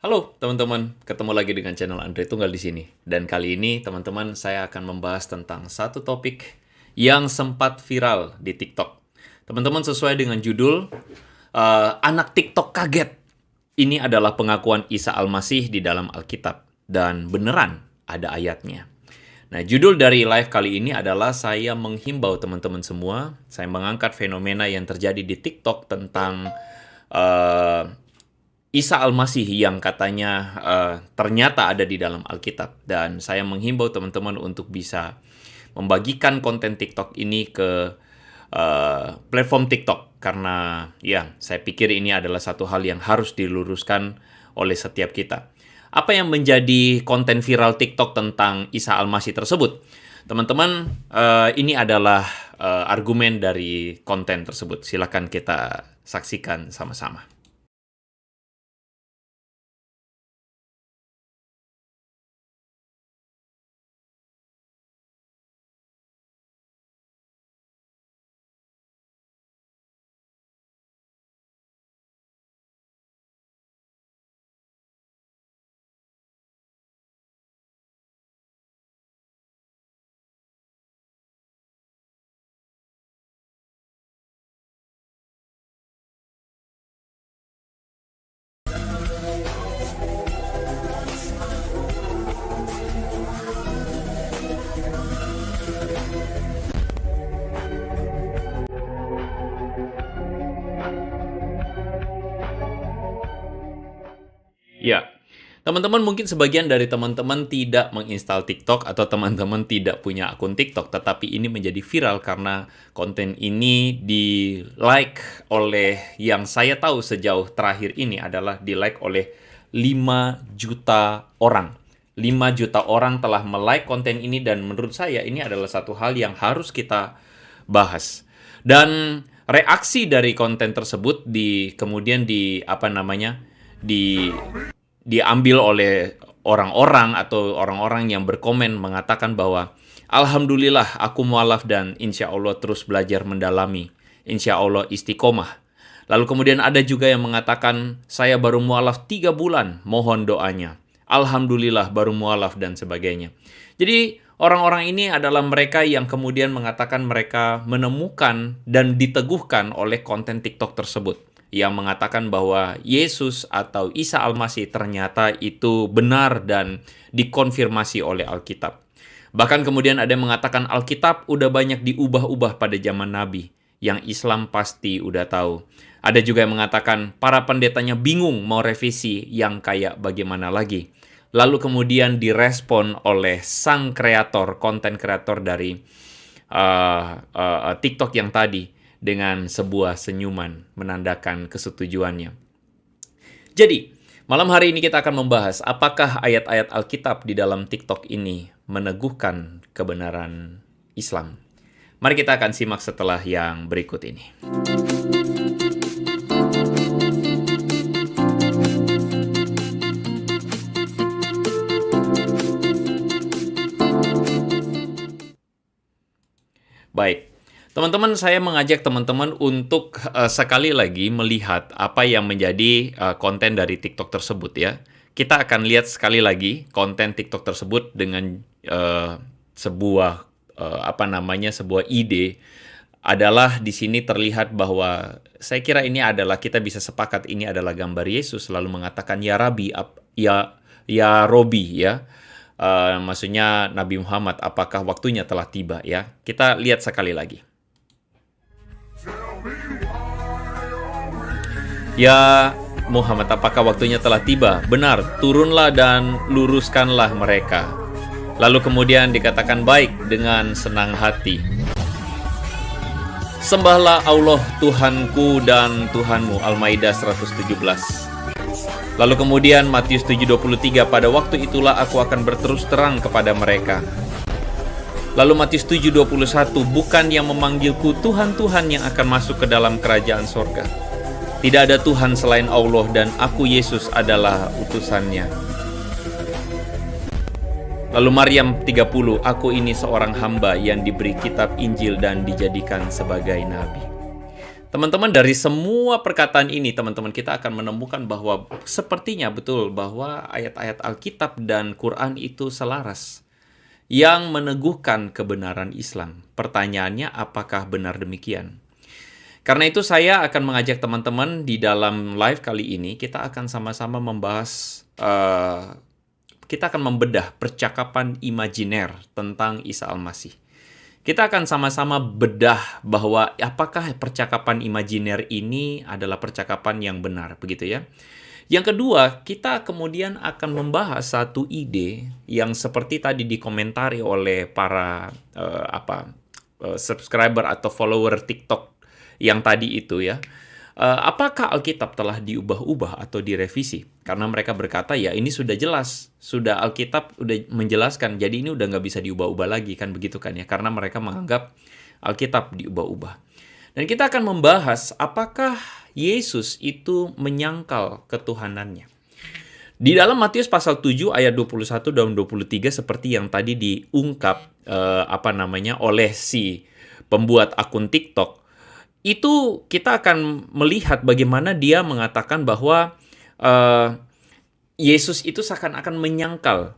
Halo teman-teman, ketemu lagi dengan channel Andre Tunggal di sini. Dan kali ini teman-teman saya akan membahas tentang satu topik yang sempat viral di TikTok. Teman-teman sesuai dengan judul, anak TikTok kaget. Ini adalah pengakuan Isa Al-Masih di dalam Alkitab. Dan beneran ada ayatnya. Nah, judul dari live kali ini adalah saya menghimbau teman-teman semua. Saya mengangkat fenomena yang terjadi di TikTok tentang Isa Al-Masih yang katanya ternyata ada di dalam Alkitab. Dan saya menghimbau teman-teman untuk bisa membagikan konten TikTok ini ke platform TikTok. Karena ya, saya pikir ini adalah satu hal yang harus diluruskan oleh setiap kita. Apa yang menjadi konten viral TikTok tentang Isa Al-Masih tersebut? Teman-teman, ini adalah argumen dari konten tersebut. Silakan kita saksikan sama-sama. Ya, teman-teman mungkin sebagian dari teman-teman tidak menginstal TikTok atau teman-teman tidak punya akun TikTok, tetapi ini menjadi viral karena konten ini di-like oleh, yang saya tahu sejauh terakhir ini adalah di-like oleh 5 juta orang. 5 juta orang telah melike konten ini dan menurut saya ini adalah satu hal yang harus kita bahas. Dan reaksi dari konten tersebut diambil oleh orang-orang atau orang-orang yang berkomen mengatakan bahwa Alhamdulillah aku mualaf dan insya Allah terus belajar mendalami, insya Allah istiqomah. Lalu kemudian ada juga yang mengatakan saya baru mualaf 3 bulan, mohon doanya. Alhamdulillah baru mualaf dan sebagainya. Jadi orang-orang ini adalah mereka yang kemudian mengatakan mereka menemukan dan diteguhkan oleh konten TikTok tersebut, yang mengatakan bahwa Yesus atau Isa Al-Masih ternyata itu benar dan dikonfirmasi oleh Alkitab. Bahkan kemudian ada yang mengatakan Alkitab udah banyak diubah-ubah pada zaman Nabi, yang Islam pasti udah tahu. Ada juga yang mengatakan para pendetanya bingung mau revisi yang kayak bagaimana lagi. Lalu kemudian direspon oleh sang kreator, konten kreator dari TikTok yang tadi, dengan sebuah senyuman menandakan kesetujuannya. Jadi, malam hari ini kita akan membahas apakah ayat-ayat Alkitab di dalam TikTok ini meneguhkan kebenaran Islam. Mari kita akan simak setelah yang berikut ini. Baik. Teman-teman, saya mengajak teman-teman untuk sekali lagi melihat apa yang menjadi konten dari TikTok tersebut ya. Kita akan lihat sekali lagi konten TikTok tersebut dengan sebuah sebuah ide adalah di sini terlihat bahwa saya kira ini adalah kita bisa sepakat ini adalah gambar Yesus lalu mengatakan ya Rabi ya Robi ya. Maksudnya Nabi Muhammad, apakah waktunya telah tiba ya? Kita lihat sekali lagi. Ya Muhammad, apakah waktunya telah tiba? Benar, turunlah dan luruskanlah mereka. Lalu kemudian dikatakan baik dengan senang hati. Sembahlah Allah Tuhanku dan Tuhanmu, Al-Maidah 117. Lalu kemudian Matius 7:23, pada waktu itulah aku akan berterus terang kepada mereka. Lalu Matius 7:21, bukan yang memanggilku Tuhan, Tuhan yang akan masuk ke dalam kerajaan sorga. Tidak ada Tuhan selain Allah dan aku Yesus adalah utusannya. Lalu Maryam 30, aku ini seorang hamba yang diberi kitab Injil dan dijadikan sebagai nabi. Teman-teman, dari semua perkataan ini, teman-teman, kita akan menemukan bahwa sepertinya betul bahwa ayat-ayat Alkitab dan Quran itu selaras, yang meneguhkan kebenaran Islam. Pertanyaannya, apakah benar demikian? Karena itu saya akan mengajak teman-teman di dalam live kali ini, kita akan sama-sama membahas, kita akan membedah percakapan imajiner tentang Isa Al-Masih. Kita akan sama-sama bedah bahwa apakah percakapan imajiner ini adalah percakapan yang benar, begitu ya. Yang kedua, kita kemudian akan membahas satu ide yang seperti tadi dikomentari oleh para subscriber atau follower TikTok yang tadi itu ya. Apakah Alkitab telah diubah-ubah atau direvisi? Karena mereka berkata, ya ini sudah jelas, sudah Alkitab udah menjelaskan, jadi ini udah nggak bisa diubah-ubah lagi, kan begitu kan ya? Karena mereka menganggap Alkitab diubah-ubah. Dan kita akan membahas apakah Yesus itu menyangkal ketuhanannya. Di dalam Matius pasal 7 ayat 21 dan 23 seperti yang tadi diungkap oleh si pembuat akun TikTok, itu kita akan melihat bagaimana dia mengatakan bahwa Yesus itu seakan-akan menyangkal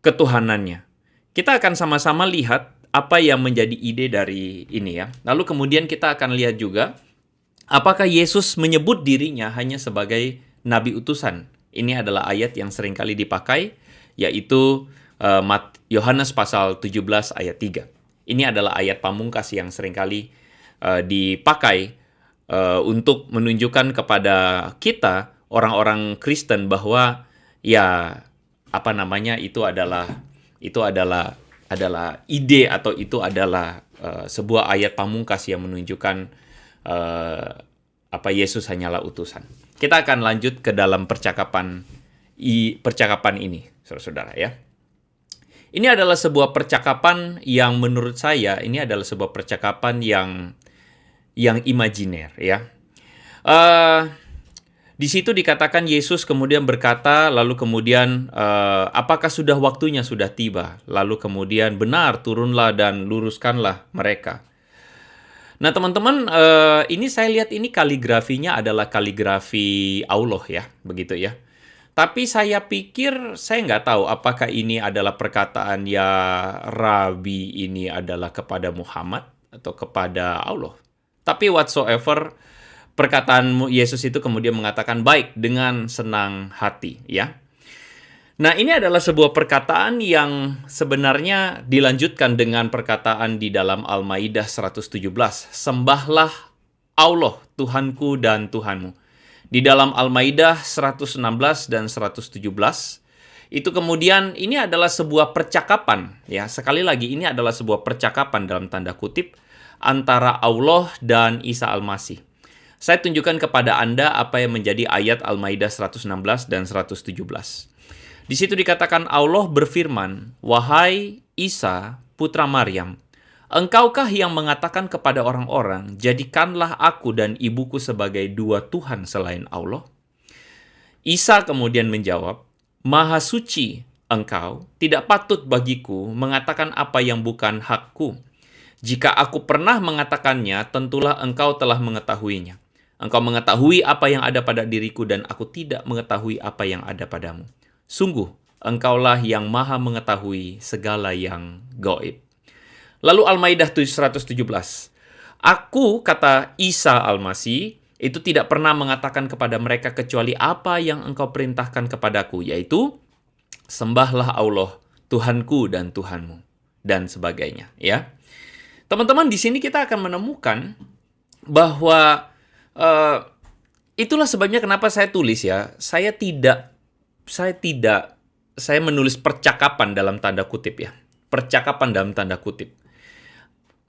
ketuhanannya. Kita akan sama-sama lihat apa yang menjadi ide dari ini ya. Lalu kemudian kita akan lihat juga apakah Yesus menyebut dirinya hanya sebagai nabi utusan. Ini adalah ayat yang seringkali dipakai, yaitu Yohanes pasal 17 ayat 3. Ini adalah ayat pamungkas yang seringkali dipakai untuk menunjukkan kepada kita orang-orang Kristen bahwa ya itu adalah ide atau itu adalah sebuah ayat pamungkas yang menunjukkan Yesus hanyalah utusan. Kita akan lanjut ke dalam percakapan ini, saudara-saudara ya. Ini adalah sebuah percakapan yang menurut saya ini adalah sebuah percakapan yang imajiner ya. Di situ dikatakan Yesus kemudian berkata, lalu kemudian apakah sudah waktunya sudah tiba? Lalu kemudian benar, turunlah dan luruskanlah mereka. Nah teman-teman, ini saya lihat ini kaligrafinya adalah kaligrafi Allah ya, begitu ya. Tapi saya pikir, saya nggak tahu apakah ini adalah perkataan ya Rabi ini adalah kepada Muhammad atau kepada Allah. Tapi whatsoever, perkataan Yesus itu kemudian mengatakan baik dengan senang hati ya. Nah ini adalah sebuah perkataan yang sebenarnya dilanjutkan dengan perkataan di dalam Al-Maidah 117. Sembahlah Allah Tuhanku dan Tuhanmu. Di dalam Al-Maidah 116 dan 117, itu kemudian ini adalah sebuah percakapan ya. Sekali lagi ini adalah sebuah percakapan dalam tanda kutip antara Allah dan Isa Al-Masih. Saya tunjukkan kepada Anda apa yang menjadi ayat Al-Maidah 116 dan 117. Di situ dikatakan Allah berfirman, "Wahai Isa, putra Maryam, engkaukah yang mengatakan kepada orang-orang, jadikanlah aku dan ibuku sebagai dua Tuhan selain Allah?" Isa kemudian menjawab, "Maha suci engkau, tidak patut bagiku mengatakan apa yang bukan hakku. Jika aku pernah mengatakannya, tentulah engkau telah mengetahuinya. Engkau mengetahui apa yang ada pada diriku dan aku tidak mengetahui apa yang ada padamu. Sungguh, engkaulah yang maha mengetahui segala yang gaib." Lalu Al-Maidah 117. Aku, kata Isa Al-Masih, itu tidak pernah mengatakan kepada mereka kecuali apa yang engkau perintahkan kepadaku, yaitu sembahlah Allah, Tuhanku dan Tuhanmu, dan sebagainya. Ya, teman-teman, di sini kita akan menemukan bahwa itulah sebabnya kenapa saya tulis ya. Saya menulis percakapan dalam tanda kutip ya. Percakapan dalam tanda kutip.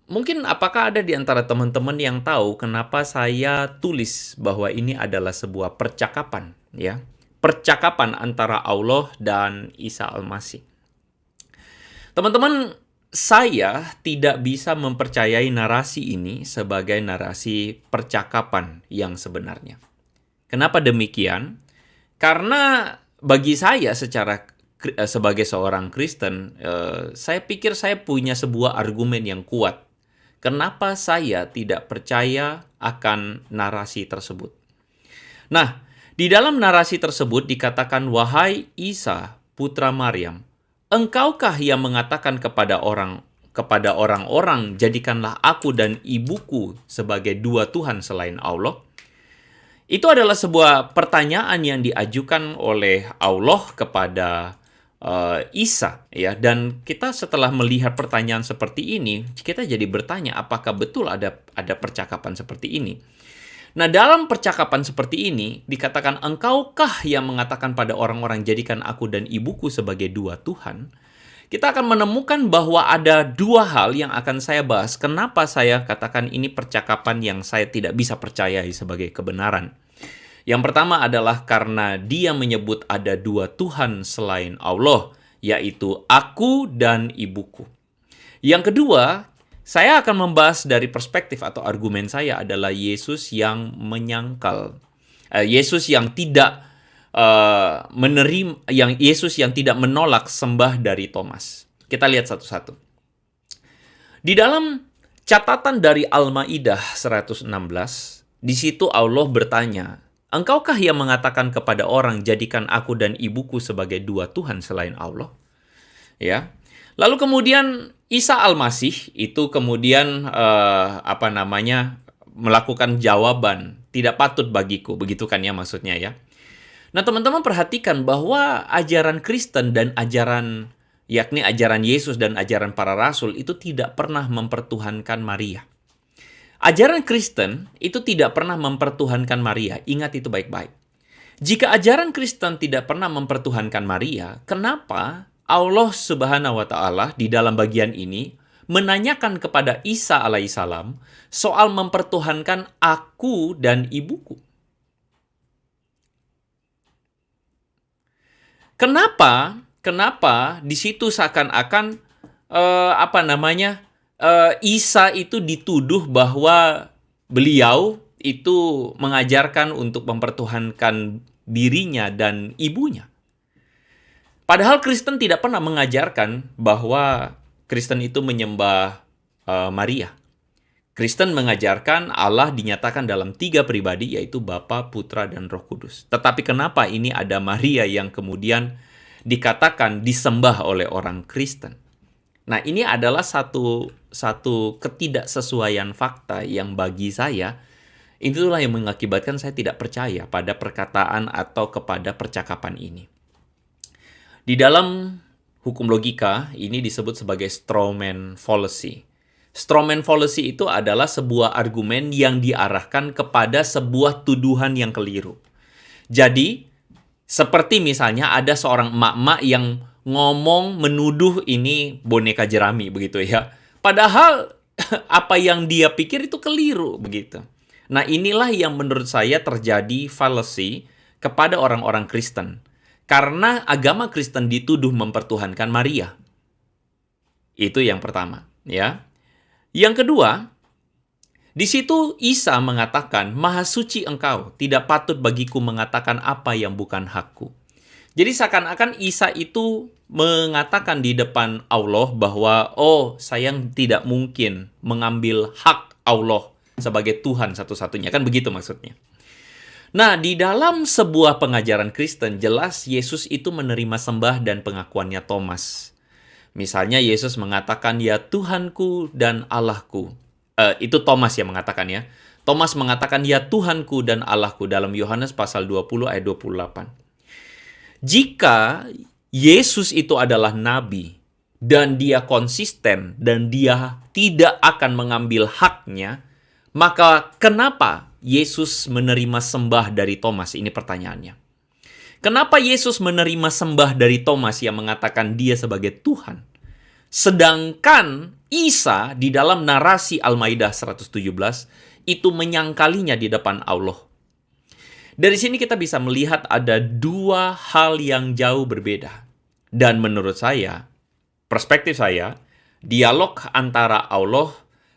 Mungkin apakah ada di antara teman-teman yang tahu kenapa saya tulis bahwa ini adalah sebuah percakapan ya. Percakapan antara Allah dan Isa Al-Masih. Teman-teman, saya tidak bisa mempercayai narasi ini sebagai narasi percakapan yang sebenarnya. Kenapa demikian? Karena bagi saya sebagai seorang Kristen, saya pikir saya punya sebuah argumen yang kuat Kenapa saya tidak percaya akan narasi tersebut? Nah, di dalam narasi tersebut dikatakan, "Wahai Isa, putra Maryam, engkaukah yang mengatakan kepada orang-orang, jadikanlah aku dan ibuku sebagai dua Tuhan selain Allah?" Itu adalah sebuah pertanyaan yang diajukan oleh Allah kepada Isa, ya. Dan kita setelah melihat pertanyaan seperti ini, kita jadi bertanya, apakah betul ada percakapan seperti ini? Nah, dalam percakapan seperti ini dikatakan, "Engkaukah yang mengatakan pada orang-orang, jadikan aku dan ibuku sebagai dua Tuhan?" Kita akan menemukan bahwa ada dua hal yang akan saya bahas. Kenapa saya katakan ini percakapan yang saya tidak bisa percayai sebagai kebenaran. Yang pertama adalah karena dia menyebut ada dua Tuhan selain Allah, yaitu aku dan ibuku. Yang kedua, saya akan membahas dari perspektif atau argumen saya adalah Yesus yang menyangkal. Yesus yang tidak Yesus yang tidak menolak sembah dari Thomas. Kita lihat satu-satu. Di dalam catatan dari Al-Maidah 116, di situ Allah bertanya, "Engkaukah yang mengatakan kepada orang, jadikan aku dan ibuku sebagai dua Tuhan selain Allah?" Ya. Lalu kemudian Isa Al-Masih itu kemudian melakukan jawaban, "Tidak patut bagiku." Begitu kan ya maksudnya ya. Nah, teman-teman perhatikan bahwa ajaran Kristen dan ajaran Yesus dan ajaran para rasul itu tidak pernah mempertuhankan Maria. Ajaran Kristen itu tidak pernah mempertuhankan Maria. Ingat itu baik-baik. Jika ajaran Kristen tidak pernah mempertuhankan Maria, kenapa Allah Subhanahu wa Ta'ala di dalam bagian ini menanyakan kepada Isa alaihissalam soal mempertuhankan aku dan ibuku? Kenapa di situ seakan-akan Isa itu dituduh bahwa beliau itu mengajarkan untuk mempertuhankan dirinya dan ibunya. Padahal Kristen tidak pernah mengajarkan bahwa Kristen itu menyembah Maria. Kristen mengajarkan Allah dinyatakan dalam 3 pribadi, yaitu Bapa, Putra, dan Roh Kudus. Tetapi kenapa ini ada Maria yang kemudian dikatakan disembah oleh orang Kristen? Nah, ini adalah satu ketidaksesuaian fakta yang bagi saya, itulah yang mengakibatkan saya tidak percaya pada perkataan atau kepada percakapan ini. Di dalam hukum logika, ini disebut sebagai strawman fallacy. Strawman fallacy itu adalah sebuah argumen yang diarahkan kepada sebuah tuduhan yang keliru. Jadi, seperti misalnya ada seorang emak-emak yang ngomong menuduh ini boneka jerami begitu ya. Padahal apa yang dia pikir itu keliru begitu. Nah, inilah yang menurut saya terjadi fallacy kepada orang-orang Kristen. Karena agama Kristen dituduh mempertuhankan Maria. Itu yang pertama, ya. Yang kedua, di situ Isa mengatakan, "Maha suci engkau, tidak patut bagiku mengatakan apa yang bukan hakku." Jadi seakan-akan Isa itu mengatakan di depan Allah bahwa, saya tidak mungkin mengambil hak Allah sebagai Tuhan satu-satunya. Kan begitu maksudnya. Nah, di dalam sebuah pengajaran Kristen, jelas Yesus itu menerima sembah dan pengakuannya Thomas. Misalnya Yesus mengatakan, "Ya Tuhanku dan Allahku." Itu Thomas yang mengatakan ya. Thomas mengatakan, "Ya Tuhanku dan Allahku," dalam Yohanes pasal 20 ayat 28. Jika Yesus itu adalah nabi dan dia konsisten dan dia tidak akan mengambil haknya, maka kenapa Yesus menerima sembah dari Thomas? Ini pertanyaannya. Kenapa Yesus menerima sembah dari Thomas yang mengatakan dia sebagai Tuhan? Sedangkan Isa di dalam narasi Al-Maidah 117 itu menyangkalinya di depan Allah. Dari sini kita bisa melihat ada dua hal yang jauh berbeda. Dan menurut saya, perspektif saya, dialog antara Allah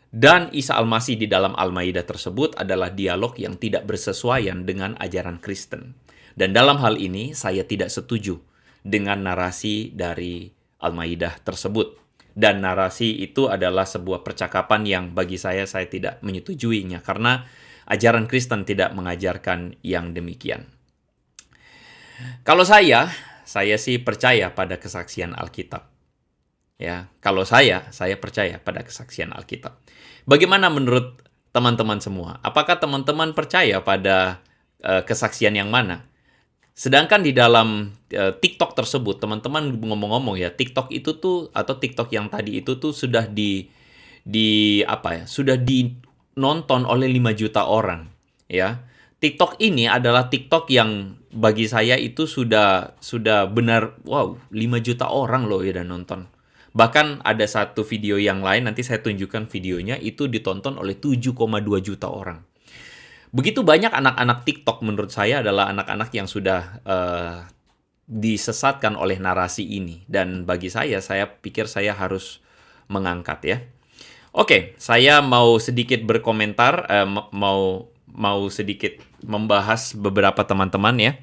dan Isa Al-Masih di dalam Al-Maidah tersebut adalah dialog yang tidak bersesuaian dengan ajaran Kristen. Dan dalam hal ini, saya tidak setuju dengan narasi dari Al-Maidah tersebut. Dan narasi itu adalah sebuah percakapan yang bagi saya tidak menyetujuinya karena ajaran Kristen tidak mengajarkan yang demikian. Kalau saya sih percaya pada kesaksian Alkitab. Ya, kalau saya percaya pada kesaksian Alkitab. Bagaimana menurut teman-teman semua? Apakah teman-teman percaya pada kesaksian yang mana? Sedangkan di dalam TikTok tersebut, teman-teman ngomong-ngomong ya, TikTok itu tuh atau TikTok yang tadi itu tuh sudah sudah dinonton oleh 5 juta orang, ya. TikTok ini adalah TikTok yang bagi saya itu sudah benar, wow, 5 juta orang loh ya dan nonton. Bahkan ada satu video yang lain, nanti saya tunjukkan videonya, itu ditonton oleh 7,2 juta orang. Begitu banyak anak-anak TikTok menurut saya adalah anak-anak yang sudah disesatkan oleh narasi ini. Dan bagi saya pikir saya harus mengangkat ya. Oke, saya mau sedikit berkomentar, mau sedikit membahas beberapa teman-teman ya.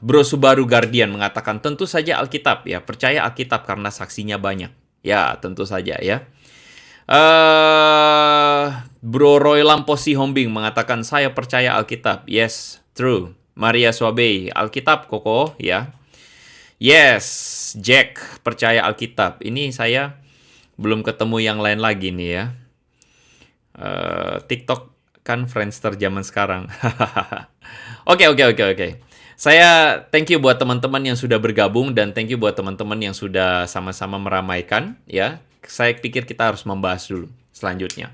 Bro Subaru Guardian mengatakan, tentu saja Alkitab ya, percaya Alkitab karena saksinya banyak. Ya, tentu saja ya. Bro Roy Lamposi Hombing mengatakan, saya percaya Alkitab. Yes, true. Maria Swabei, Alkitab Koko ya. Yes, Jack percaya Alkitab. Ini saya belum ketemu yang lain lagi nih ya. TikTok kan Friendster zaman sekarang. Oke. Saya thank you buat teman-teman yang sudah bergabung dan thank you buat teman-teman yang sudah sama-sama meramaikan ya. Saya pikir kita harus membahas dulu selanjutnya.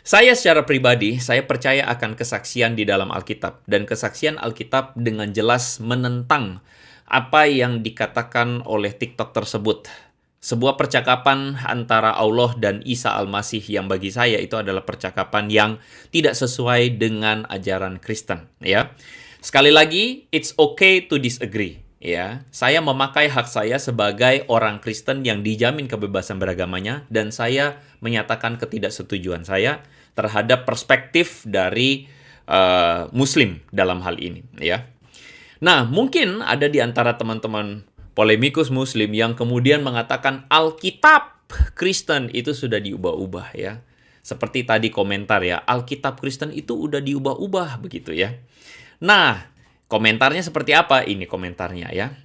Saya secara pribadi, saya percaya akan kesaksian di dalam Alkitab. Dan kesaksian Alkitab dengan jelas menentang apa yang dikatakan oleh TikTok tersebut. Sebuah percakapan antara Allah dan Isa Al-Masih yang bagi saya itu adalah percakapan yang tidak sesuai dengan ajaran Kristen. Ya. Sekali lagi, it's okay to disagree. Ya, saya memakai hak saya sebagai orang Kristen yang dijamin kebebasan beragamanya dan saya menyatakan ketidaksetujuan saya terhadap perspektif dari Muslim dalam hal ini. Ya, nah mungkin ada di antara teman-teman polemikus Muslim yang kemudian mengatakan Alkitab Kristen itu sudah diubah-ubah ya, seperti tadi komentar ya, Alkitab Kristen itu udah diubah-ubah begitu ya. Nah, komentarnya seperti apa? Ini komentarnya ya.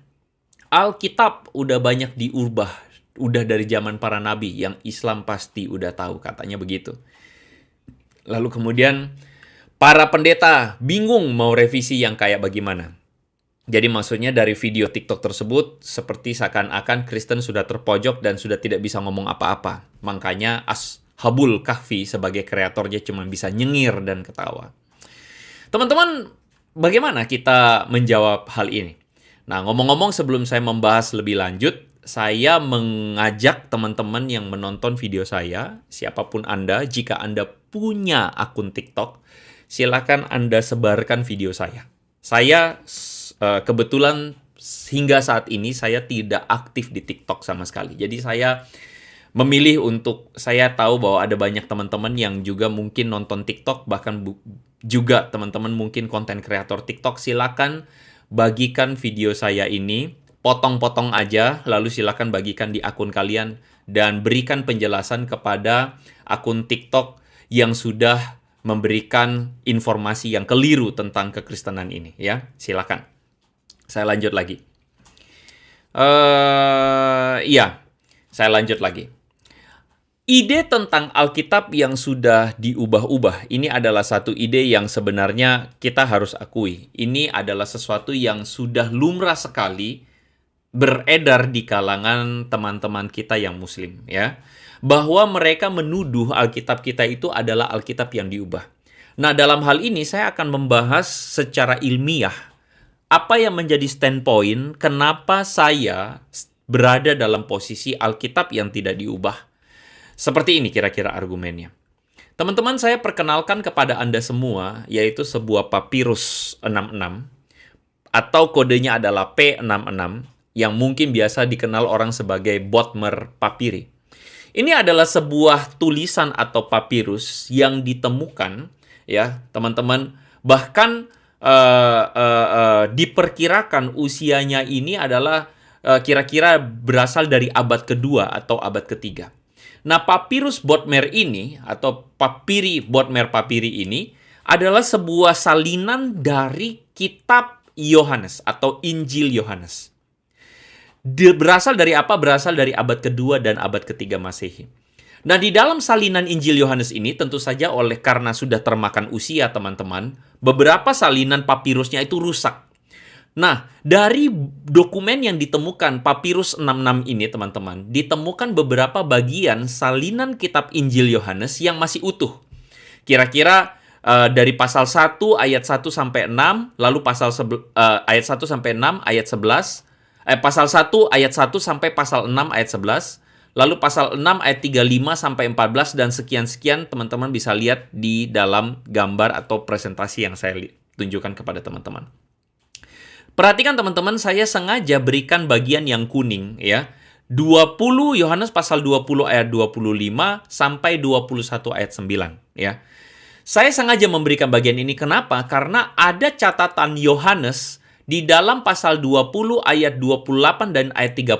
Alkitab udah banyak diubah. Udah dari zaman para nabi. Yang Islam pasti udah tahu. Katanya begitu. Lalu kemudian para pendeta bingung mau revisi yang kayak bagaimana. Jadi maksudnya dari video TikTok tersebut seperti seakan-akan Kristen sudah terpojok dan sudah tidak bisa ngomong apa-apa. Makanya Ashabul Kahfi sebagai kreatornya cuma bisa nyengir dan ketawa. Teman-teman, bagaimana kita menjawab hal ini? Nah, ngomong-ngomong sebelum saya membahas lebih lanjut, saya mengajak teman-teman yang menonton video saya, siapapun Anda, jika Anda punya akun TikTok, silakan Anda sebarkan video saya. Saya kebetulan hingga saat ini saya tidak aktif di TikTok sama sekali. Jadi saya memilih untuk, saya tahu bahwa ada banyak teman-teman yang juga mungkin nonton TikTok, bahkan juga teman-teman mungkin konten kreator TikTok, silakan bagikan video saya ini, potong-potong aja, lalu silakan bagikan di akun kalian, dan berikan penjelasan kepada akun TikTok yang sudah memberikan informasi yang keliru tentang kekristenan ini, ya. Silakan. Saya lanjut lagi. Saya lanjut lagi. Ide tentang Alkitab yang sudah diubah-ubah, ini adalah satu ide yang sebenarnya kita harus akui. Ini adalah sesuatu yang sudah lumrah sekali beredar di kalangan teman-teman kita yang Muslim, ya. Bahwa mereka menuduh Alkitab kita itu adalah Alkitab yang diubah. Nah, dalam hal ini saya akan membahas secara ilmiah apa yang menjadi standpoint kenapa saya berada dalam posisi Alkitab yang tidak diubah. Seperti ini kira-kira argumennya. Teman-teman, saya perkenalkan kepada Anda semua, yaitu sebuah papirus 66, atau kodenya adalah P66, yang mungkin biasa dikenal orang sebagai Bodmer Papyri. Ini adalah sebuah tulisan atau papirus yang ditemukan, ya teman-teman, bahkan diperkirakan usianya ini adalah kira-kira berasal dari abad kedua atau abad ketiga. Nah, Papyrus Bodmer ini, atau Papiri Bodmer Papiri ini, adalah sebuah salinan dari kitab Yohanes atau Injil Yohanes. Berasal dari apa? Berasal dari abad kedua dan abad ketiga Masehi. Nah, di dalam salinan Injil Yohanes ini, tentu saja karena sudah termakan usia, teman-teman, beberapa salinan papirusnya itu rusak. Nah, dari dokumen yang ditemukan, Papirus 66 ini, teman-teman, ditemukan beberapa bagian salinan kitab Injil Yohanes yang masih utuh. Kira-kira dari pasal 1 ayat 1 sampai 6, lalu ayat 1 sampai 6 ayat 11, pasal 1 ayat 1 sampai pasal 6 ayat 11, lalu pasal 6 ayat 35 sampai 14, dan sekian-sekian teman-teman bisa lihat di dalam gambar atau presentasi yang saya tunjukkan kepada teman-teman. Perhatikan teman-teman, saya sengaja berikan bagian yang kuning ya. 20 Yohanes pasal 20 ayat 25 sampai 21 ayat 9 ya. Saya sengaja memberikan bagian ini kenapa? Karena ada catatan Yohanes di dalam pasal 20 ayat 28 dan ayat 31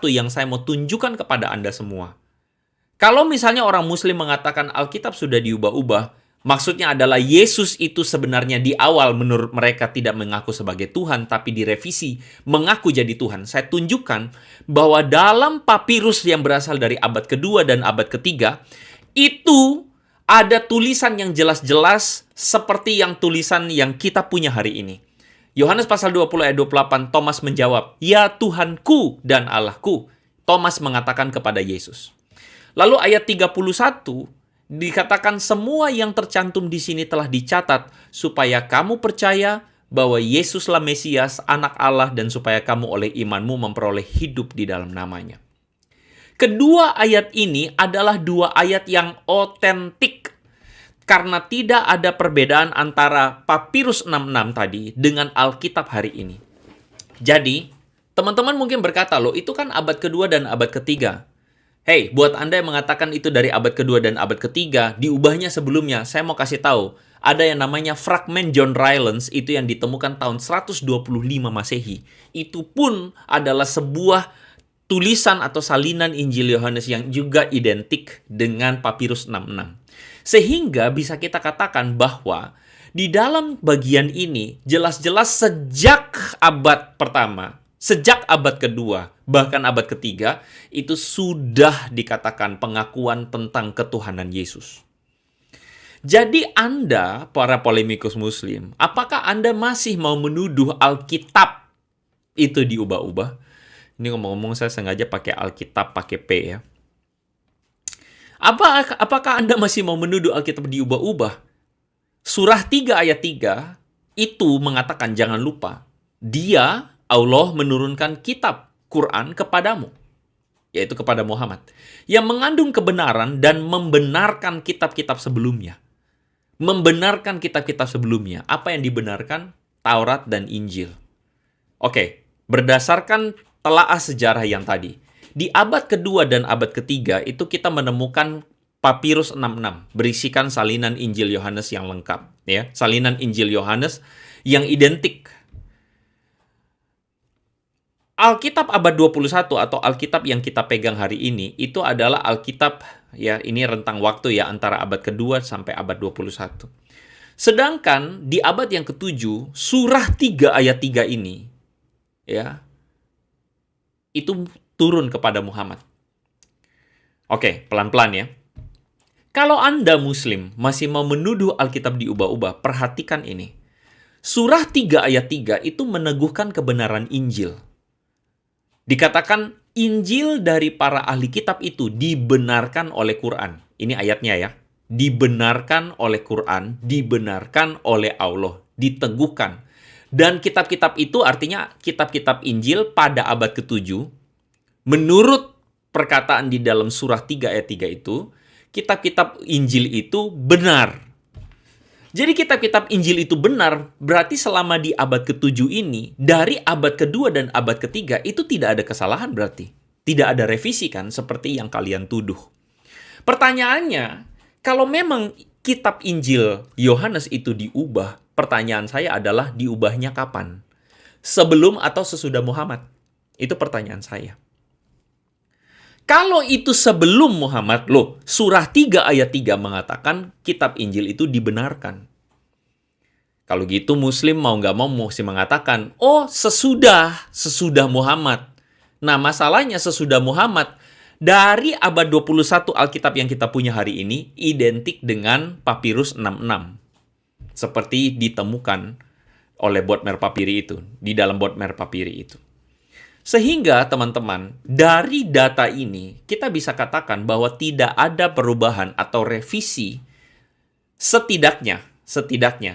yang saya mau tunjukkan kepada Anda semua. Kalau misalnya orang Muslim mengatakan Alkitab sudah diubah-ubah, maksudnya adalah Yesus itu sebenarnya di awal menurut mereka tidak mengaku sebagai Tuhan, tapi direvisi mengaku jadi Tuhan. Saya tunjukkan bahwa dalam papirus yang berasal dari abad kedua dan abad ketiga, itu ada tulisan yang jelas-jelas seperti yang tulisan yang kita punya hari ini. Yohanes pasal 20 ayat 28, Thomas menjawab, "Ya Tuhanku dan Allahku." Thomas mengatakan kepada Yesus. Lalu ayat 31, dikatakan semua yang tercantum di sini telah dicatat supaya kamu percaya bahwa Yesuslah Mesias, anak Allah, dan supaya kamu oleh imanmu memperoleh hidup di dalam namanya. Kedua ayat ini adalah dua ayat yang otentik karena tidak ada perbedaan antara Papirus 66 tadi dengan Alkitab hari ini. Jadi, teman-teman mungkin berkata, loh itu kan abad kedua dan abad ketiga. Hey, buat Anda yang mengatakan itu dari abad kedua dan abad ketiga, diubahnya sebelumnya, saya mau kasih tahu, ada yang namanya fragmen John Rylands, itu yang ditemukan tahun 125 Masehi. Itu pun adalah sebuah tulisan atau salinan Injil Yohanes yang juga identik dengan Papirus 66. Sehingga bisa kita katakan bahwa di dalam bagian ini, jelas-jelas sejak abad pertama, sejak abad kedua, bahkan abad ketiga, itu sudah dikatakan pengakuan tentang ketuhanan Yesus. Jadi Anda, para polemikus Muslim, apakah Anda masih mau menuduh Alkitab itu diubah-ubah? Ini ngomong-ngomong saya sengaja pakai Alkitab, pakai P ya. Apakah Anda masih mau menuduh Alkitab diubah-ubah? Surah 3 ayat 3 itu mengatakan jangan lupa, Dia, Allah menurunkan kitab Quran kepadamu, yaitu kepada Muhammad, yang mengandung kebenaran dan membenarkan kitab-kitab sebelumnya. Membenarkan kitab-kitab sebelumnya. Apa yang dibenarkan? Taurat dan Injil. Oke, berdasarkan telaah sejarah yang tadi, di abad kedua dan abad ketiga itu kita menemukan Papirus 66 berisikan salinan Injil Yohanes yang lengkap, ya. Salinan Injil Yohanes yang identik. Alkitab abad 21 atau Alkitab yang kita pegang hari ini itu adalah Alkitab, ya, ini rentang waktu ya antara abad kedua sampai abad 21. Sedangkan di abad yang ke-7, surah 3 ayat 3 ini, ya, itu turun kepada Muhammad. Oke, pelan-pelan ya. Kalau Anda Muslim masih mau menuduh Alkitab diubah-ubah, perhatikan ini. Surah 3 ayat 3 itu meneguhkan kebenaran Injil. Dikatakan Injil dari para ahli kitab itu dibenarkan oleh Quran. Ini ayatnya ya. Dibenarkan oleh Quran, dibenarkan oleh Allah, diteguhkan. Dan kitab-kitab itu artinya kitab-kitab Injil pada abad ke-7, menurut perkataan di dalam surah 3 ayat 3 itu, kitab-kitab Injil itu benar. Jadi kitab-kitab Injil itu benar, berarti selama di abad ke-7 ini, dari abad kedua dan abad ketiga, itu tidak ada kesalahan berarti. Tidak ada revisi kan, seperti yang kalian tuduh. Pertanyaannya, kalau memang kitab Injil Yohanes itu diubah, pertanyaan saya adalah diubahnya kapan? Sebelum atau sesudah Muhammad? Itu pertanyaan saya. Kalau itu sebelum Muhammad, surah 3 ayat 3 mengatakan kitab Injil itu dibenarkan. Kalau gitu Muslim mau nggak mau mesti mengatakan, sesudah Muhammad. Nah, masalahnya sesudah Muhammad, dari abad 21 Alkitab yang kita punya hari ini, identik dengan Papirus 66. Seperti ditemukan oleh Bodmer Papiri itu, di dalam Bodmer Papiri itu. Sehingga teman-teman, dari data ini kita bisa katakan bahwa tidak ada perubahan atau revisi setidaknya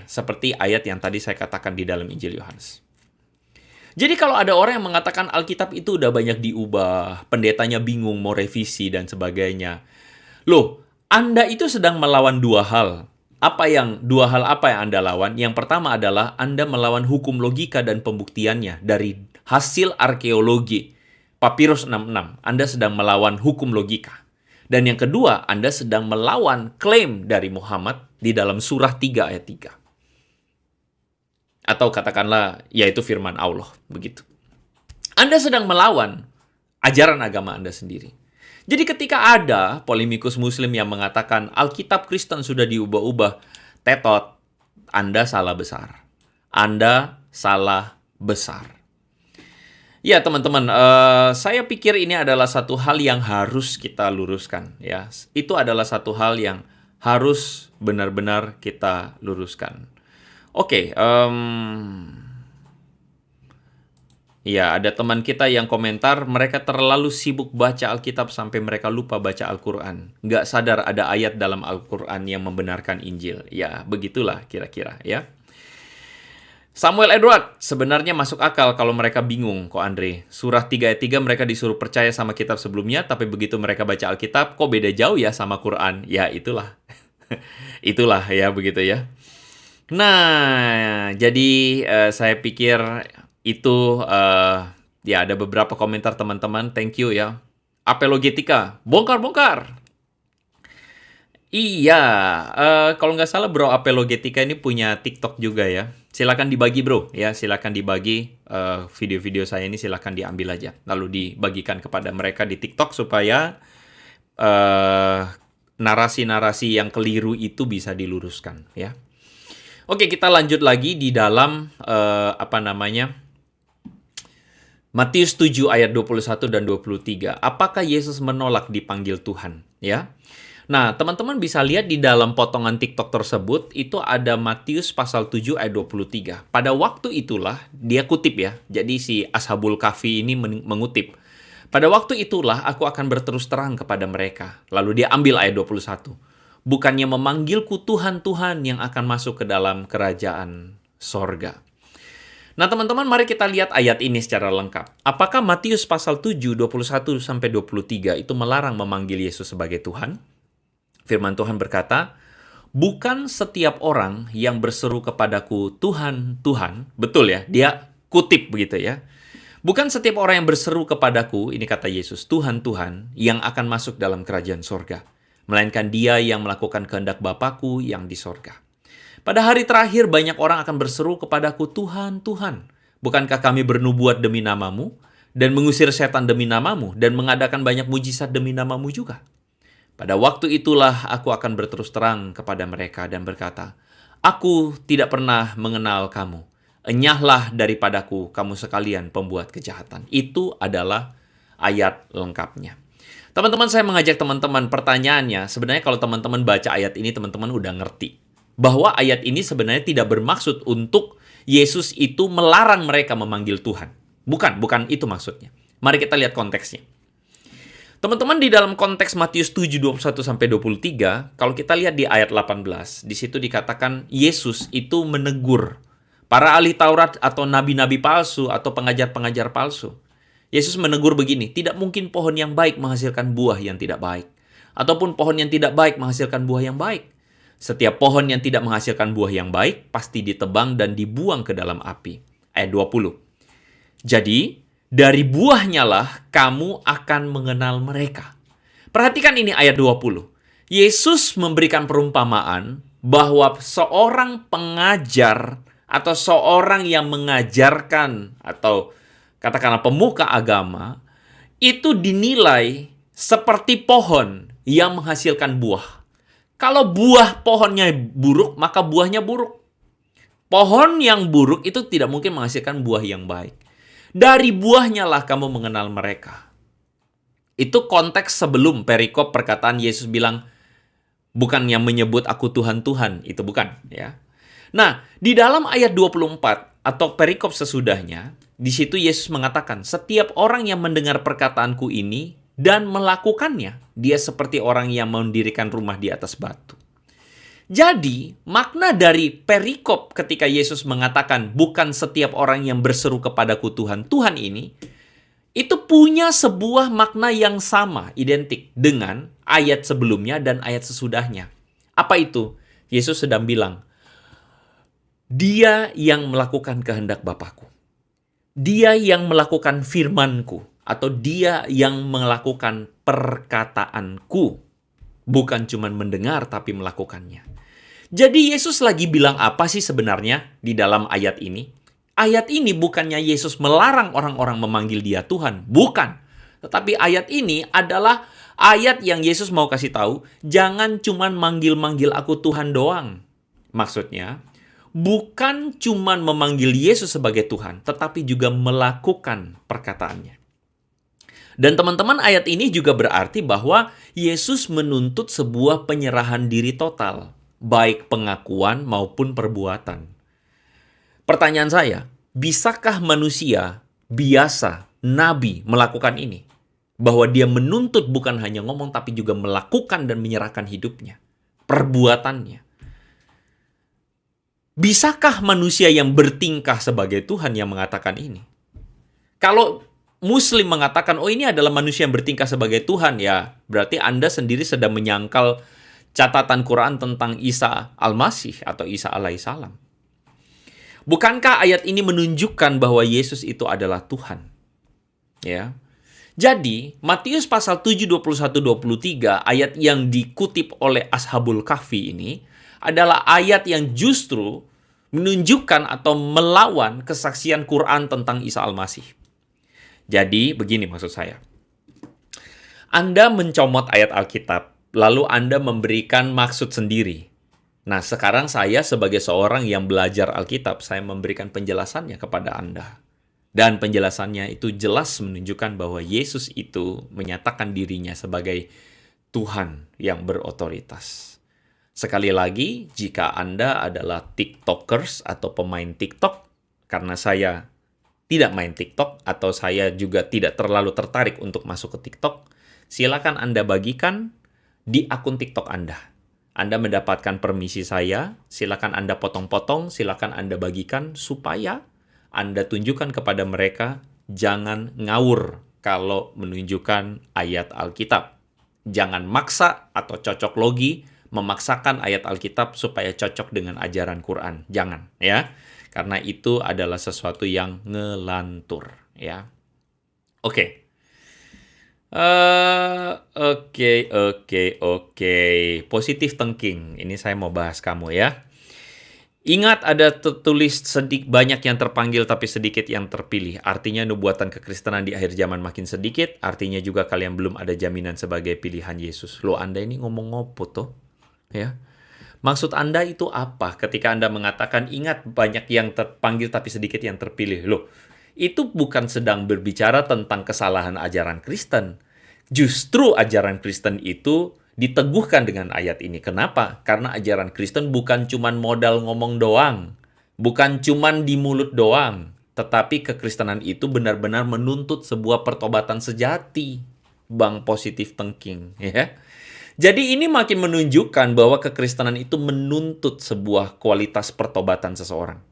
seperti ayat yang tadi saya katakan di dalam Injil Yohanes. Jadi kalau ada orang yang mengatakan Alkitab itu udah banyak diubah, pendetanya bingung mau revisi dan sebagainya. Anda itu sedang melawan dua hal. Dua hal apa yang Anda lawan? Yang pertama adalah Anda melawan hukum logika dan pembuktiannya dari hasil arkeologi Papirus 66. Anda sedang melawan hukum logika. Dan yang kedua, Anda sedang melawan klaim dari Muhammad di dalam surah 3 ayat 3. Atau katakanlah, yaitu firman Allah, begitu. Anda sedang melawan ajaran agama Anda sendiri. Jadi ketika ada polemikus Muslim yang mengatakan Alkitab Kristen sudah diubah-ubah, tetot, Anda salah besar. Anda salah besar. Ya teman-teman, saya pikir ini adalah satu hal yang harus kita luruskan. Ya, itu adalah satu hal yang harus benar-benar kita luruskan. Oke, ya, ada teman kita yang komentar, mereka terlalu sibuk baca Alkitab sampai mereka lupa baca Al-Quran. Nggak sadar ada ayat dalam Al-Quran yang membenarkan Injil. Ya, begitulah kira-kira ya. Samuel Edward, sebenarnya masuk akal kalau mereka bingung kok Andre. Surah 3 ayat 3 mereka disuruh percaya sama kitab sebelumnya, tapi begitu mereka baca Alkitab, kok beda jauh ya sama Quran? Ya, itulah. Itulah ya, begitu ya. Nah, jadi saya pikir itu ya ada beberapa komentar teman-teman, thank you ya. Apologetika, bongkar-bongkar. Iya, kalau nggak salah Bro Apologetika ini punya TikTok juga ya. Silakan dibagi Bro, ya silakan dibagi video-video saya ini silakan diambil aja, lalu dibagikan kepada mereka di TikTok supaya narasi-narasi yang keliru itu bisa diluruskan ya. Oke, kita lanjut lagi di dalam Matius 7 ayat 21 dan 23. Apakah Yesus menolak dipanggil Tuhan? Ya. Nah, teman-teman bisa lihat di dalam potongan TikTok tersebut, itu ada Matius pasal 7 ayat 23. Pada waktu itulah, dia kutip ya, jadi si Ashabul Kahfi ini mengutip. Pada waktu itulah aku akan berterus terang kepada mereka. Lalu dia ambil ayat 21. Bukannya memanggilku Tuhan, Tuhan yang akan masuk ke dalam kerajaan sorga. Nah teman-teman, mari kita lihat ayat ini secara lengkap. Apakah Matius pasal 7, 21 sampai 23 itu melarang memanggil Yesus sebagai Tuhan? Firman Tuhan berkata, bukan setiap orang yang berseru kepadaku, Tuhan, Tuhan. Betul ya, dia kutip begitu ya. Bukan setiap orang yang berseru kepadaku, ini kata Yesus, Tuhan, Tuhan, yang akan masuk dalam kerajaan sorga. Melainkan dia yang melakukan kehendak Bapa-Ku yang di sorga. Pada hari terakhir banyak orang akan berseru kepadaku, Tuhan, Tuhan. Bukankah kami bernubuat demi namamu, dan mengusir setan demi namamu, dan mengadakan banyak mujizat demi namamu juga? Pada waktu itulah aku akan berterus terang kepada mereka dan berkata, aku tidak pernah mengenal kamu. Enyahlah daripadaku kamu sekalian pembuat kejahatan. Itu adalah ayat lengkapnya. Teman-teman, saya mengajak teman-teman, pertanyaannya, sebenarnya kalau teman-teman baca ayat ini, teman-teman udah ngerti. Bahwa ayat ini sebenarnya tidak bermaksud untuk Yesus itu melarang mereka memanggil Tuhan. Bukan itu maksudnya. Mari kita lihat konteksnya. Teman-teman, di dalam konteks Matius 7, 21-23, kalau kita lihat di ayat 18, di situ dikatakan Yesus itu menegur para ahli Taurat atau nabi-nabi palsu atau pengajar-pengajar palsu. Yesus menegur begini, tidak mungkin pohon yang baik menghasilkan buah yang tidak baik, ataupun pohon yang tidak baik menghasilkan buah yang baik. Setiap pohon yang tidak menghasilkan buah yang baik pasti ditebang dan dibuang ke dalam api. Ayat 20. Jadi, dari buahnya lah kamu akan mengenal mereka. Perhatikan ini ayat 20. Yesus memberikan perumpamaan bahwa seorang pengajar atau seorang yang mengajarkan atau katakanlah pemuka agama, itu dinilai seperti pohon yang menghasilkan buah. Kalau buah pohonnya buruk, maka buahnya buruk. Pohon yang buruk itu tidak mungkin menghasilkan buah yang baik. Dari buahnya lah kamu mengenal mereka. Itu konteks sebelum perikop perkataan Yesus bilang, bukan yang menyebut aku Tuhan, Tuhan. Itu bukan, ya. Nah, di dalam ayat 24 atau perikop sesudahnya, di situ Yesus mengatakan, setiap orang yang mendengar perkataanku ini dan melakukannya, dia seperti orang yang mendirikan rumah di atas batu. Jadi, makna dari perikop ketika Yesus mengatakan, bukan setiap orang yang berseru kepadaku Tuhan, Tuhan ini, itu punya sebuah makna yang sama, identik dengan ayat sebelumnya dan ayat sesudahnya. Apa itu? Yesus sedang bilang, dia yang melakukan kehendak Bapakku. Dia yang melakukan firman-Ku. Atau dia yang melakukan perkataanku. Bukan cuma mendengar, tapi melakukannya. Jadi Yesus lagi bilang apa sih sebenarnya di dalam ayat ini? Ayat ini bukannya Yesus melarang orang-orang memanggil dia Tuhan. Bukan. Tetapi ayat ini adalah ayat yang Yesus mau kasih tahu, jangan cuma manggil-manggil aku Tuhan doang. Maksudnya, bukan cuma memanggil Yesus sebagai Tuhan, tetapi juga melakukan perkataannya. Dan teman-teman, ayat ini juga berarti bahwa Yesus menuntut sebuah penyerahan diri total, baik pengakuan maupun perbuatan. Pertanyaan saya, bisakah manusia biasa, nabi, melakukan ini? Bahwa dia menuntut bukan hanya ngomong, tapi juga melakukan dan menyerahkan hidupnya, perbuatannya. Bisakah manusia yang bertingkah sebagai Tuhan yang mengatakan ini? Kalau Muslim mengatakan, oh ini adalah manusia yang bertingkah sebagai Tuhan, ya berarti Anda sendiri sedang menyangkal catatan Quran tentang Isa Al-Masih atau Isa alaihissalam. Bukankah ayat ini menunjukkan bahwa Yesus itu adalah Tuhan? Ya. Jadi, Matius pasal 7, 21-23, ayat yang dikutip oleh Ashabul Kahfi ini, adalah ayat yang justru menunjukkan atau melawan kesaksian Quran tentang Isa Al-Masih. Jadi, begini maksud saya. Anda mencomot ayat Alkitab, lalu Anda memberikan maksud sendiri. Nah, sekarang saya sebagai seorang yang belajar Alkitab, saya memberikan penjelasannya kepada Anda. Dan penjelasannya itu jelas menunjukkan bahwa Yesus itu menyatakan dirinya sebagai Tuhan yang berotoritas. Sekali lagi, jika Anda adalah TikTokers atau pemain TikTok, karena saya tidak main TikTok atau saya juga tidak terlalu tertarik untuk masuk ke TikTok, silakan Anda bagikan di akun TikTok Anda. Anda mendapatkan permisi saya, silakan Anda potong-potong, silakan Anda bagikan supaya Anda tunjukkan kepada mereka jangan ngawur kalau menunjukkan ayat Alkitab. Jangan maksa atau cocok logi memaksakan ayat Alkitab supaya cocok dengan ajaran Quran. Jangan, ya. Karena itu adalah sesuatu yang ngelantur, ya. Oke. Oke. Positive thinking. Ini saya mau bahas kamu, ya. Ingat ada tertulis banyak yang terpanggil tapi sedikit yang terpilih. Artinya nubuatan kekristenan di akhir zaman makin sedikit. Artinya juga kalian belum ada jaminan sebagai pilihan Yesus. Loh, Anda ini ngomong ngopo toh? Ya. Maksud Anda itu apa ketika Anda mengatakan ingat banyak yang terpanggil tapi sedikit yang terpilih? Loh, itu bukan sedang berbicara tentang kesalahan ajaran Kristen. Justru ajaran Kristen itu diteguhkan dengan ayat ini. Kenapa? Karena ajaran Kristen bukan cuman modal ngomong doang. Bukan cuman di mulut doang. Tetapi kekristenan itu benar-benar menuntut sebuah pertobatan sejati. Bang, positive thinking, ya. Jadi ini makin menunjukkan bahwa kekristenan itu menuntut sebuah kualitas pertobatan seseorang.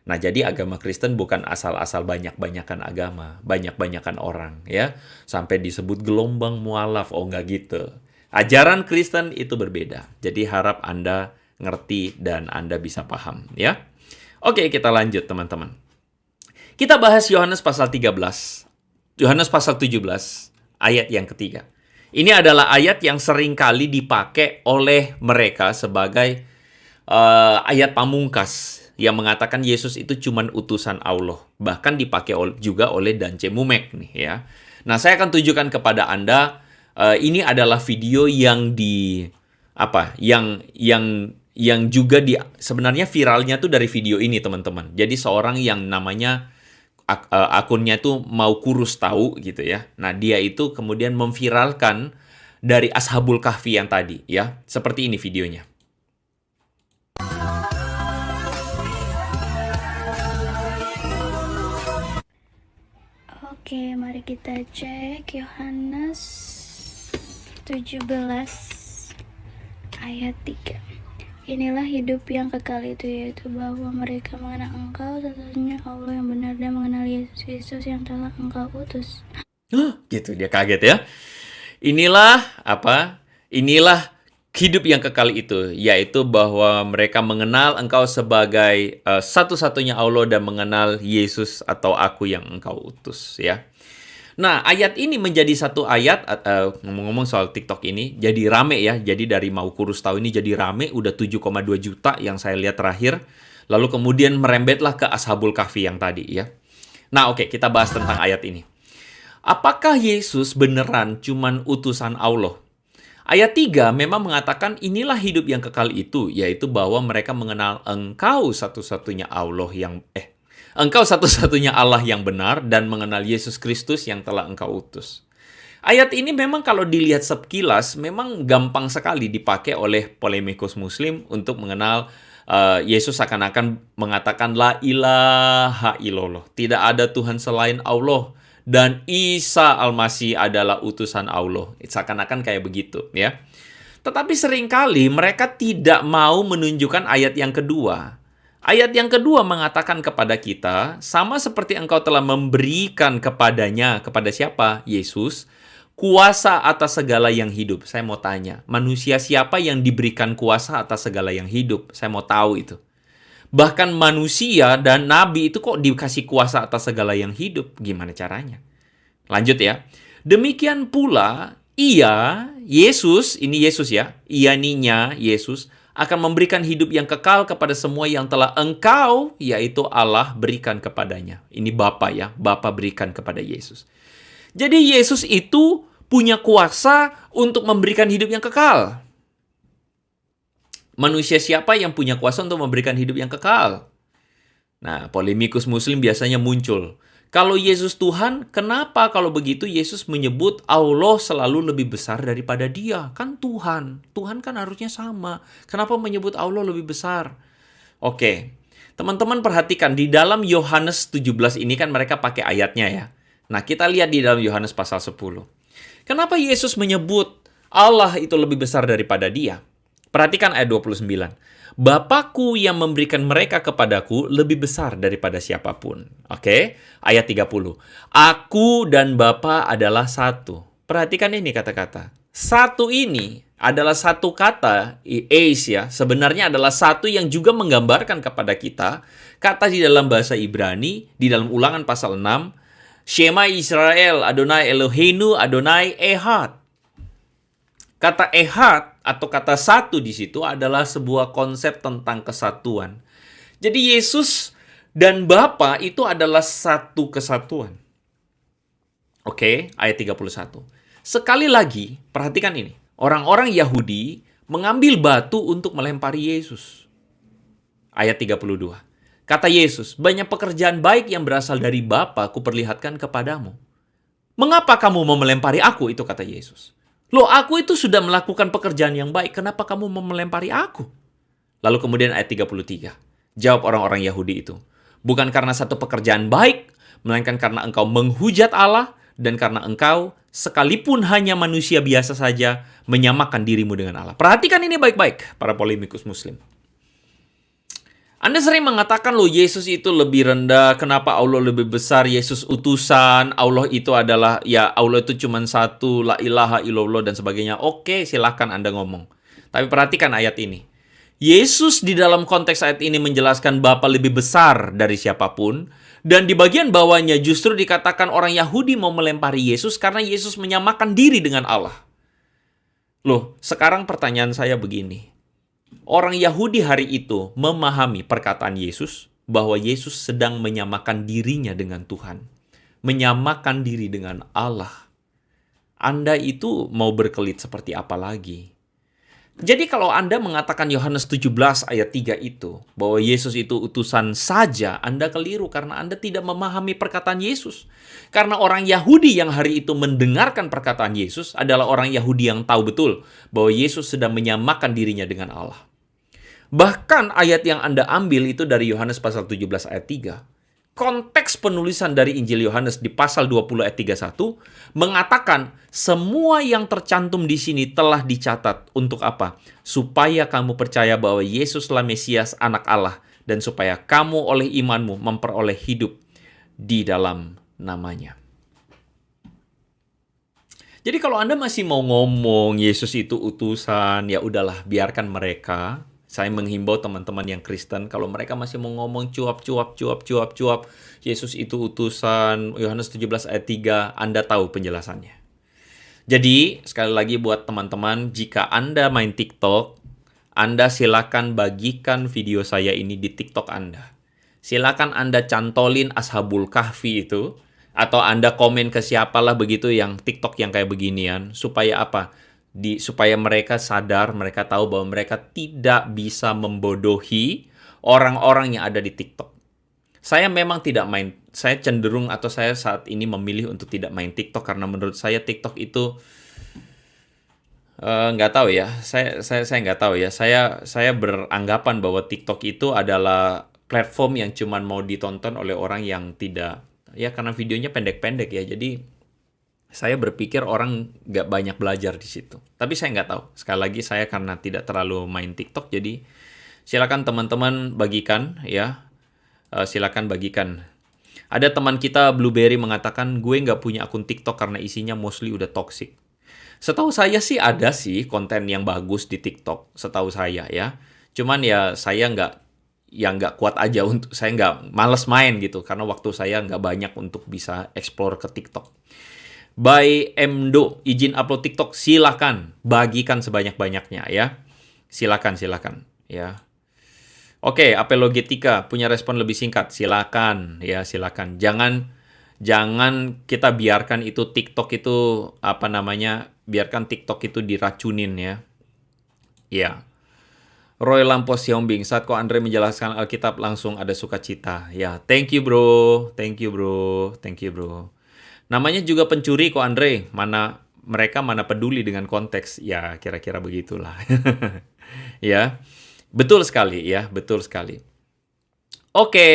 Nah, jadi agama Kristen bukan asal-asal banyak-banyakan agama, banyak-banyakan orang, ya. Sampai disebut gelombang mualaf, oh enggak gitu. Ajaran Kristen itu berbeda. Jadi harap Anda ngerti dan Anda bisa paham, ya. Oke, kita lanjut teman-teman. Kita bahas Yohanes pasal 13. Yohanes pasal 17, ayat yang ketiga. Ini adalah ayat yang sering kali dipakai oleh mereka sebagai ayat pamungkas yang mengatakan Yesus itu cuman utusan Allah. Bahkan dipakai juga oleh Dance Mumek nih ya. Nah, saya akan tunjukkan kepada Anda, ini adalah video yang yang juga sebenarnya viralnya tuh dari video ini, teman-teman. Jadi seorang yang namanya akunnya tuh Mau Kurus Tahu gitu ya. Nah, dia itu kemudian memviralkan dari Ashabul Kahfi yang tadi ya. Seperti ini videonya. Oke, mari kita cek Yohanes 17 ayat 3. Inilah hidup yang kekal itu, yaitu bahwa mereka mengenal Engkau satu-satunya Allah yang benar dan mengenal Yesus Kristus yang telah Engkau utus. Gitu, dia kaget ya. Inilah hidup yang kekal itu, yaitu bahwa mereka mengenal Engkau sebagai satu-satunya Allah dan mengenal Yesus atau Aku yang Engkau utus ya. Nah, ayat ini menjadi satu ayat, ngomong-ngomong soal TikTok ini, jadi rame ya. Jadi dari Mau Kurus Tahu ini jadi rame, udah 7,2 juta yang saya lihat terakhir. Lalu kemudian merembetlah ke Ashabul Kahfi yang tadi ya. Nah, oke, kita bahas tentang ayat ini. Apakah Yesus beneran cuman utusan Allah? Ayat 3 memang mengatakan inilah hidup yang kekal itu, yaitu bahwa mereka mengenal Engkau satu-satunya Allah yang benar dan mengenal Yesus Kristus yang telah Engkau utus. Ayat ini memang kalau dilihat sekilas memang gampang sekali dipakai oleh polemikus muslim untuk mengenal Yesus seakan-akan mengatakan la ilaha illallah. Tidak ada Tuhan selain Allah. Dan Isa Al-Masih adalah utusan Allah. Seakan-akan kayak begitu ya. Tetapi seringkali mereka tidak mau menunjukkan ayat yang kedua. Ayat yang kedua mengatakan kepada kita, sama seperti Engkau telah memberikan kepadanya, kepada siapa? Yesus, kuasa atas segala yang hidup. Saya mau tanya, manusia siapa yang diberikan kuasa atas segala yang hidup? Saya mau tahu itu. Bahkan manusia dan nabi itu kok dikasih kuasa atas segala yang hidup. Gimana caranya? Lanjut ya. Demikian pula Yesus akan memberikan hidup yang kekal kepada semua yang telah Engkau, yaitu Allah, berikan kepadanya. Ini Bapa ya, Bapa berikan kepada Yesus. Jadi Yesus itu punya kuasa untuk memberikan hidup yang kekal. Manusia siapa yang punya kuasa untuk memberikan hidup yang kekal? Nah, polemikus muslim biasanya muncul. Kalau Yesus Tuhan, kenapa kalau begitu Yesus menyebut Allah selalu lebih besar daripada dia? Kan Tuhan. Tuhan kan harusnya sama. Kenapa menyebut Allah lebih besar? Oke, teman-teman perhatikan di dalam Yohanes 17 ini kan mereka pakai ayatnya ya. Nah, kita lihat di dalam Yohanes pasal 10. Kenapa Yesus menyebut Allah itu lebih besar daripada dia? Perhatikan ayat 29. Bapakku yang memberikan mereka kepadaku lebih besar daripada siapapun. Oke, ayat 30. Aku dan Bapa adalah satu. Perhatikan ini kata-kata. Satu ini adalah satu kata, eis ya, sebenarnya adalah satu yang juga menggambarkan kepada kita kata di dalam bahasa Ibrani, di dalam Ulangan pasal 6, Shema Israel, Adonai Eloheinu, Adonai Ehad. Kata ehad atau kata satu di situ adalah sebuah konsep tentang kesatuan. Jadi Yesus dan Bapa itu adalah satu kesatuan. Oke, ayat 31. Sekali lagi, perhatikan ini. Orang-orang Yahudi mengambil batu untuk melempari Yesus. Ayat 32. Kata Yesus, banyak pekerjaan baik yang berasal dari Bapa kuperlihatkan kepadamu. Mengapa kamu mau melempari aku? Itu kata Yesus. Loh, aku itu sudah melakukan pekerjaan yang baik. Kenapa kamu mau melempari aku? Lalu kemudian ayat 33. Jawab orang-orang Yahudi itu. Bukan karena satu pekerjaan baik, melainkan karena engkau menghujat Allah dan karena engkau, sekalipun hanya manusia biasa saja, menyamakan dirimu dengan Allah. Perhatikan ini baik-baik, para polemikus muslim. Anda sering mengatakan loh Yesus itu lebih rendah, kenapa Allah lebih besar, Yesus utusan, Allah itu adalah, ya Allah itu cuma satu, la ilaha illallah dan sebagainya. Oke, silahkan Anda ngomong. Tapi perhatikan ayat ini. Yesus di dalam konteks ayat ini menjelaskan Bapa lebih besar dari siapapun. Dan di bagian bawahnya justru dikatakan orang Yahudi mau melempari Yesus karena Yesus menyamakan diri dengan Allah. Loh, sekarang pertanyaan saya begini. Orang Yahudi hari itu memahami perkataan Yesus bahwa Yesus sedang menyamakan dirinya dengan Tuhan, menyamakan diri dengan Allah. Anda itu mau berkelit seperti apa lagi? Jadi kalau Anda mengatakan Yohanes 17 ayat 3 itu, bahwa Yesus itu utusan saja, Anda keliru karena Anda tidak memahami perkataan Yesus. Karena orang Yahudi yang hari itu mendengarkan perkataan Yesus adalah orang Yahudi yang tahu betul bahwa Yesus sedang menyamakan dirinya dengan Allah. Bahkan ayat yang Anda ambil itu dari Yohanes pasal 17 ayat 3. Konteks penulisan dari Injil Yohanes di pasal 20 ayat 31 mengatakan semua yang tercantum di sini telah dicatat untuk apa? Supaya kamu percaya bahwa Yesuslah Mesias anak Allah dan supaya kamu oleh imanmu memperoleh hidup di dalam namanya. Jadi kalau Anda masih mau ngomong Yesus itu utusan, ya udahlah biarkan mereka. Saya menghimbau teman-teman yang Kristen, kalau mereka masih mau ngomong cuap, Yesus itu utusan, Yohanes 17 ayat 3, Anda tahu penjelasannya. Jadi, sekali lagi buat teman-teman, jika Anda main TikTok, Anda silakan bagikan video saya ini di TikTok Anda. Silakan Anda cantolin Ashabul Kahfi itu, atau Anda komen ke siapalah begitu yang TikTok yang kayak beginian, supaya apa? Supaya mereka sadar, mereka tahu bahwa mereka tidak bisa membodohi orang-orang yang ada di TikTok. Saya memang tidak main, saya cenderung atau saya saat ini memilih untuk tidak main TikTok karena menurut saya TikTok itu nggak tahu ya. Saya nggak tahu ya. Saya beranggapan bahwa TikTok itu adalah platform yang cuma mau ditonton oleh orang yang tidak, ya karena videonya pendek-pendek ya. Jadi saya berpikir orang nggak banyak belajar di situ. Tapi saya nggak tahu. Sekali lagi saya karena tidak terlalu main TikTok, jadi silakan teman-teman bagikan ya. Silakan bagikan. Ada teman kita Blueberry mengatakan gue nggak punya akun TikTok karena isinya mostly udah toxic. Setahu saya sih ada sih konten yang bagus di TikTok. Setahu saya ya. Cuman ya saya nggak kuat aja untuk saya nggak males main gitu karena waktu saya nggak banyak untuk bisa explore ke TikTok. By Mdo, izin upload TikTok, silakan bagikan sebanyak-banyaknya ya. Silakan ya. Oke, Apologetika punya respon lebih singkat. Silakan ya, silakan. Jangan kita biarkan itu TikTok itu biarkan TikTok itu diracunin ya. Ya. Roy Lampos Siombing, saat Ko Andre menjelaskan Alkitab langsung ada sukacita. Ya, thank you bro. Namanya juga pencuri kok Andre, mereka mana peduli dengan konteks, ya kira-kira begitulah. Ya, betul sekali ya, betul sekali. Oke,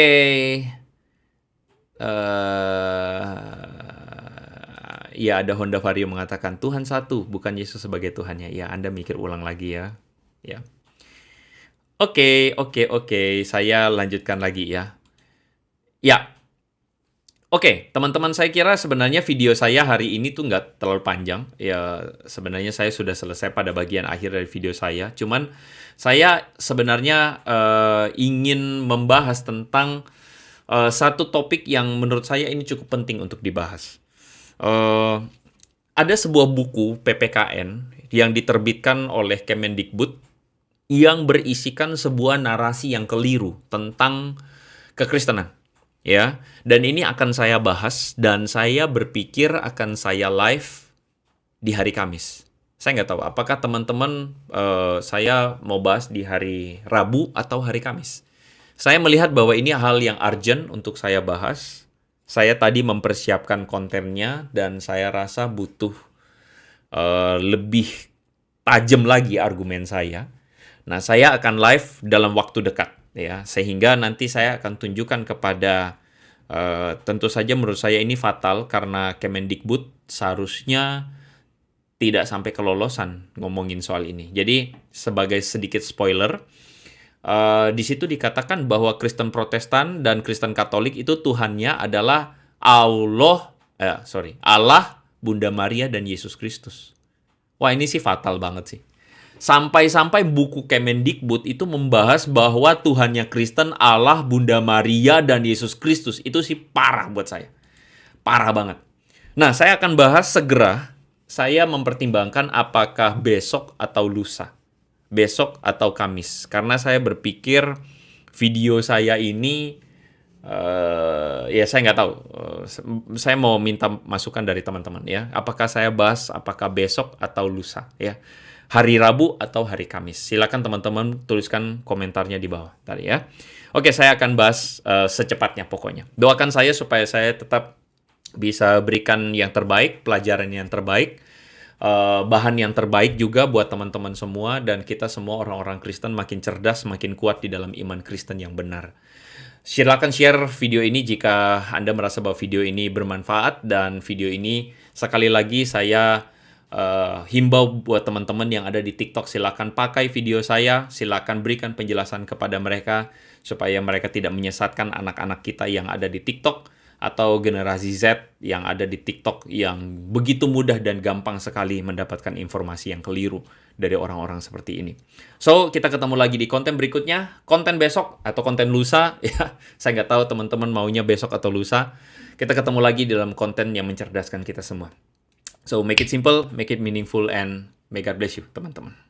ya ada Honda Vario mengatakan Tuhan satu, bukan Yesus sebagai Tuhannya. Ya, Anda mikir ulang lagi ya. Ya. Oke, saya lanjutkan lagi ya. Ya. Oke, teman-teman, saya kira sebenarnya video saya hari ini tuh nggak terlalu panjang. Ya, sebenarnya saya sudah selesai pada bagian akhir dari video saya. Cuman saya sebenarnya ingin membahas tentang satu topik yang menurut saya ini cukup penting untuk dibahas. Ada sebuah buku PPKN yang diterbitkan oleh Kemendikbud yang berisikan sebuah narasi yang keliru tentang kekristenan. Ya, dan ini akan saya bahas dan saya berpikir akan saya live di hari Kamis. Saya nggak tahu apakah teman-teman saya mau bahas di hari Rabu atau hari Kamis. Saya melihat bahwa ini hal yang urgent untuk saya bahas. Saya tadi mempersiapkan kontennya dan saya rasa butuh lebih tajam lagi argumen saya. Nah, saya akan live dalam waktu dekat. Ya, sehingga nanti saya akan tunjukkan kepada tentu saja menurut saya ini fatal karena Kemendikbud seharusnya tidak sampai kelolosan ngomongin soal ini. Jadi sebagai sedikit spoiler, di situ dikatakan bahwa Kristen Protestan dan Kristen Katolik itu Tuhannya adalah Allah, Bunda Maria dan Yesus Kristus. Wah, ini sih fatal banget sih. Sampai-sampai buku Kemendikbud itu membahas bahwa Tuhannya Kristen, Allah, Bunda Maria, dan Yesus Kristus. Itu sih parah buat saya. Parah banget. Nah, saya akan bahas segera. Saya mempertimbangkan apakah besok atau lusa. besok atau Kamis. Karena saya berpikir video saya ini, ya saya nggak tahu. Saya mau minta masukan dari teman-teman ya. Apakah saya bahas apakah besok atau lusa ya. Hari Rabu atau hari Kamis. Silakan teman-teman tuliskan komentarnya di bawah tadi ya. Oke, saya akan bahas secepatnya pokoknya. Doakan saya supaya saya tetap bisa berikan yang terbaik, pelajaran yang terbaik, bahan yang terbaik juga buat teman-teman semua, dan kita semua orang-orang Kristen makin cerdas, makin kuat di dalam iman Kristen yang benar. Silakan share video ini jika Anda merasa bahwa video ini bermanfaat, dan video ini sekali lagi saya himbau buat teman-teman yang ada di TikTok, silakan pakai video saya, silakan berikan penjelasan kepada mereka supaya mereka tidak menyesatkan anak-anak kita yang ada di TikTok atau generasi Z yang ada di TikTok yang begitu mudah dan gampang sekali mendapatkan informasi yang keliru dari orang-orang seperti ini. So, kita ketemu lagi di konten berikutnya, konten besok atau konten lusa. Ya, saya nggak tahu teman-teman maunya besok atau lusa. Kita ketemu lagi dalam konten yang mencerdaskan kita semua. So, make it simple, make it meaningful, and may God bless you, teman-teman.